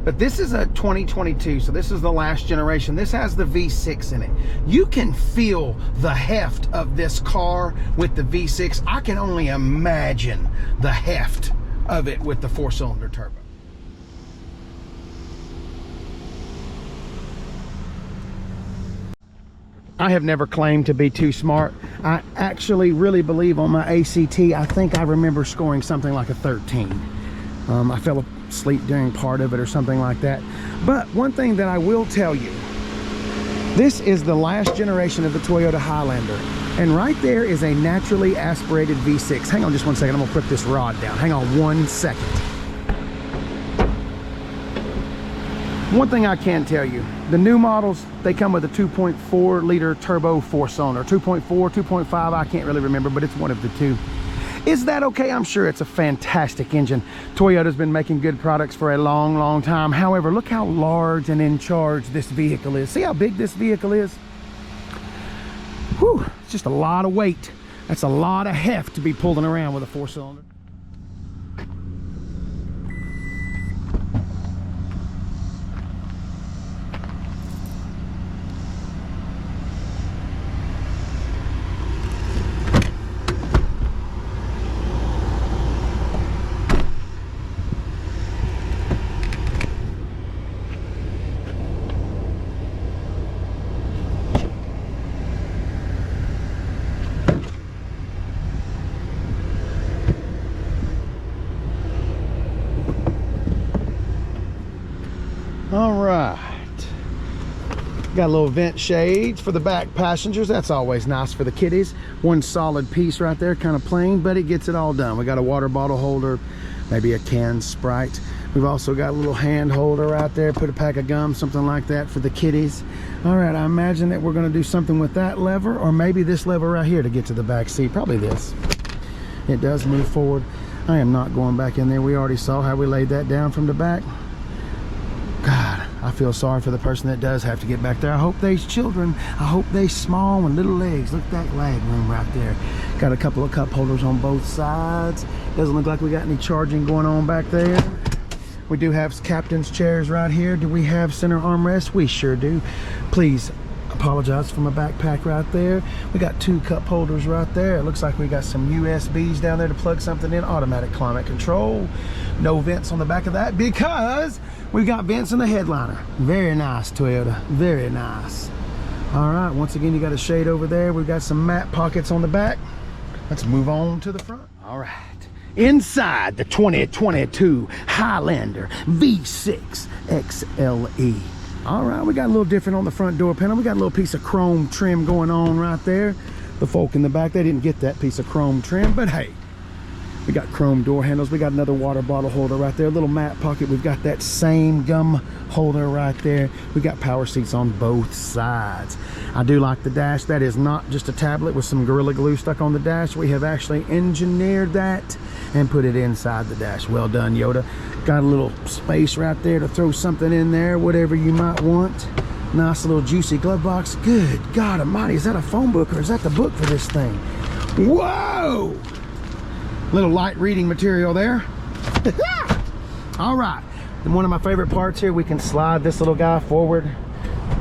But this is a 2022, so this is the last generation. This has the V6 in it. You can feel the heft of this car with the V6. I can only imagine the heft of it with the 4-cylinder turbo. I have never claimed to be too smart. I actually really believe on my ACT, I think I remember scoring something like a 13. I fell asleep during part of it or something like that. But one thing that I will tell you, this is the last generation of the Toyota Highlander. And right there is a naturally aspirated V6. Hang on just one second, I'm gonna put this rod down. Hang on 1 second. One thing I can tell you, the new models, they come with a 2.4 liter turbo 4-cylinder. 2.4, 2.5, I can't really remember, but it's one of the two. Is that okay? I'm sure it's a fantastic engine. Toyota's been making good products for a long, long time. However, look how large and in charge this vehicle is. See how big this vehicle is? Whew, it's just a lot of weight. That's a lot of heft to be pulling around with a 4-cylinder. All right, got a little vent shades for the back passengers. That's always nice for the kiddies. One solid piece right there, kind of plain, but it gets it all done. We got a water bottle holder, maybe a can Sprite. We've also got a little hand holder right there, put a pack of gum, something like that for the kiddies. All right, I imagine that we're gonna do something with that lever, or maybe this lever right here to get to the back seat. Probably this. It does move forward. I am not going back in there. We already saw how we laid that down from the back. God, I feel sorry for the person that does have to get back there. I hope they's children. I hope they small and little legs. Look at that leg room right there. Got a couple of cup holders on both sides. Doesn't look like we got any charging going on back there. We do have captain's chairs right here. Do we have center armrests? We sure do. Please apologize for my backpack right there. We got 2 cup holders right there. It looks like we got some USBs down there to plug something in. Automatic climate control. No vents on the back of that because we got vents in the headliner. Very nice, Toyota. Very nice. All right, once again, you got a shade over there. We've got some mat pockets on the back. Let's move on to the front. All right. Inside the 2022 Highlander V6 XLE. All right, we got a little different on the front door panel. We got a little piece of chrome trim going on right there. The folk in the back, they didn't get that piece of chrome trim, but hey, we got chrome door handles. We got another water bottle holder right there, a little mat pocket. We've got that same gum holder right there. We got power seats on both sides. I do like the dash. That is not just a tablet with some Gorilla Glue stuck on the dash. We have actually engineered that and put it inside the dash. Well done, Yoda. Got a little space right there to throw something in there, whatever you might want. Nice little juicy glove box. Good God almighty, is that a phone book or is that the book for this thing? Whoa! Little light reading material there. All right, and one of my favorite parts here, we can slide this little guy forward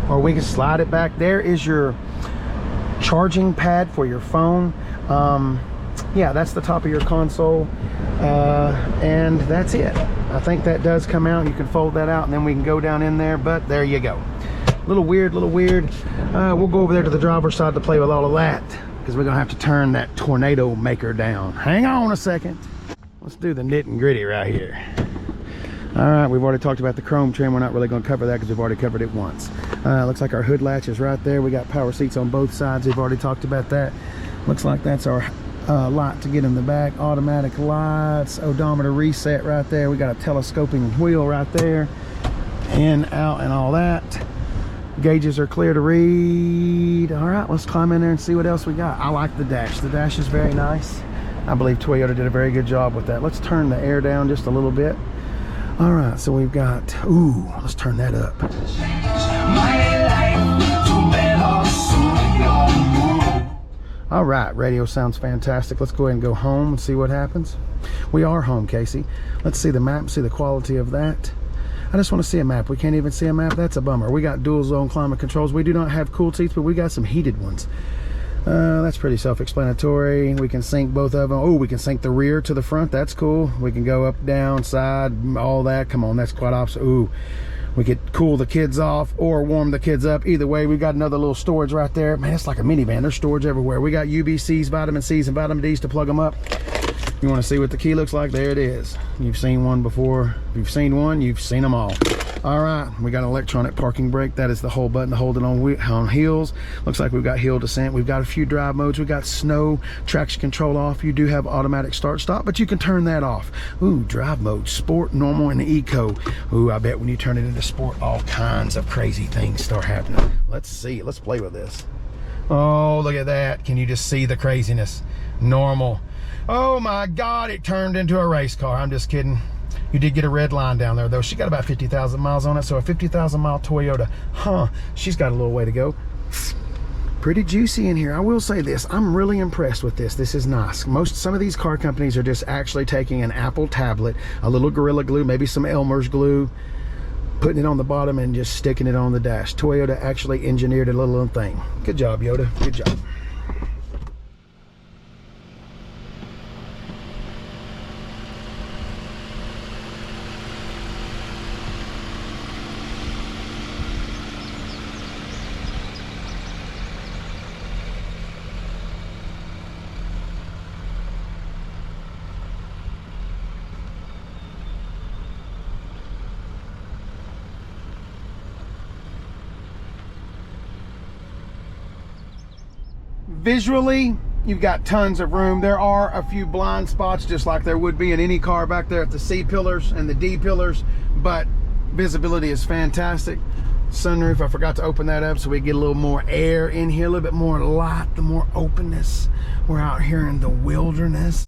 or we can slide it back. There is your charging pad for your phone. Yeah, that's the top of your console, and that's it. I think that does come out. You can fold that out and then we can go down in there, but there you go. Little weird, little weird. We'll go over there to the driver's side to play with all of that because we're gonna have to turn that tornado maker down. Hang on a second. Let's do the nit and gritty right here. All right, we've already talked about the chrome trim. We're not really gonna cover that because we've already covered it once. Looks like our hood latch is right there. We got power seats on both sides. We've already talked about that. Looks like that's our light to get in the back. Automatic lights, odometer reset right there. We got a telescoping wheel right there. In, out, and all that. Gauges are clear to read. All right, let's climb in there and see what else we got. I like the dash. The dash is very nice. I believe Toyota did a very good job with that. Let's turn the air down just a little bit. All right, so we've got, ooh, let's turn that up. All right, radio sounds fantastic. Let's go ahead and go home and see what happens. We are home, Casey. Let's see the map, see the quality of that. I just want to see a map. We can't even see a map. That's a bummer. We got dual zone climate controls. We do not have cooled seats, but we got some heated ones. That's pretty self-explanatory. We can sync both of them. Oh, we can sync the rear to the front. That's cool. We can go up, down, side, all that. Come on, that's quite opposite. Ooh, we could cool the kids off or warm the kids up. Either way, we got another little storage right there. Man, it's like a minivan. There's storage everywhere. We got UVCs, vitamin C's, and vitamin D's to plug them up. You want to see what the key looks like? There it is. You've seen one before. If you've seen one, you've seen them all. All right, we got an electronic parking brake. That is the whole button to hold it on heels. Looks like we've got hill descent. We've got a few drive modes. We've got snow, traction control off. You do have automatic start stop, but you can turn that off. Ooh, drive mode, sport, normal, and eco. Ooh, I bet when you turn it into sport, all kinds of crazy things start happening. Let's see. Let's play with this. Oh, look at that. Can you just see the craziness? Normal. Oh my God, it turned into a race car. I'm just kidding. You did get a red line down there though. She got about 50,000 miles on it, so a 50,000 mile Toyota. She's got a little way to go. Pretty juicy in here. I will say this, I'm really impressed with this. This is nice. Some of these car companies are just actually taking an Apple tablet, a little Gorilla Glue, maybe some Elmer's glue, putting it on the bottom and just sticking it on the dash. Toyota actually engineered a little thing. Good job, Yoda. Good job. Visually, you've got tons of room. There are a few blind spots, just like there would be in any car back there at the C pillars and the D pillars, but visibility is fantastic. Sunroof, I forgot to open that up so we get a little more air in here, a little bit more light, the more openness. We're out here in the wilderness.